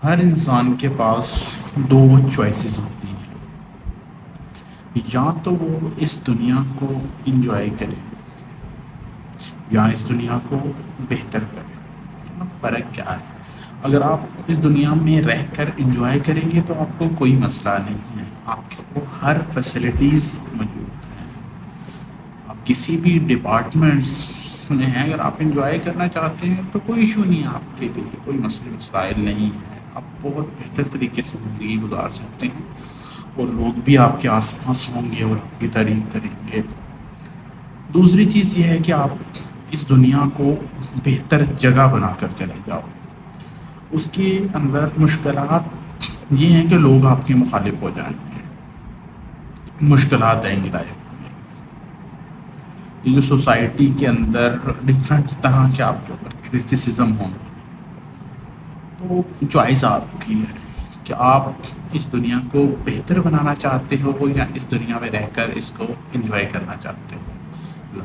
ہر انسان کے پاس دو چوائسیز ہوتی ہیں، یا تو وہ اس دنیا کو انجوائے کرے یا اس دنیا کو بہتر کرے۔ اب فرق کیا ہے؟ اگر آپ اس دنیا میں رہ کر انجوائے کریں گے تو آپ کو کوئی مسئلہ نہیں ہے، آپ کو ہر فیسلٹیز موجود ہیں، آپ کسی بھی ڈپارٹمنٹس میں ہیں، اگر آپ انجوائے کرنا چاہتے ہیں تو کوئی ایشو نہیں ہے، آپ کے لیے کوئی مسائل نہیں ہے، آپ بہت بہتر طریقے سے زندگی گزار سکتے ہیں اور لوگ بھی آپ کے آس پاس ہوں گے اور آپ کی تعریف کریں گے۔ دوسری چیز یہ ہے کہ آپ اس دنیا کو بہتر جگہ بنا کر چلے جاؤ۔ اس کے اندر مشکلات یہ ہیں کہ لوگ آپ کے مخالف ہو جائیں گے، مشکلات آئیں گی لائف میں، یہ جو سوسائٹی کے اندر ڈفرینٹ طرح کے آپ کے اوپر کرٹیسزم ہوں گے۔ تو چوائس آپ کی ہے کہ آپ اس دنیا کو بہتر بنانا چاہتے ہو یا اس دنیا میں رہ کر اس کو انجوائے کرنا چاہتے ہو۔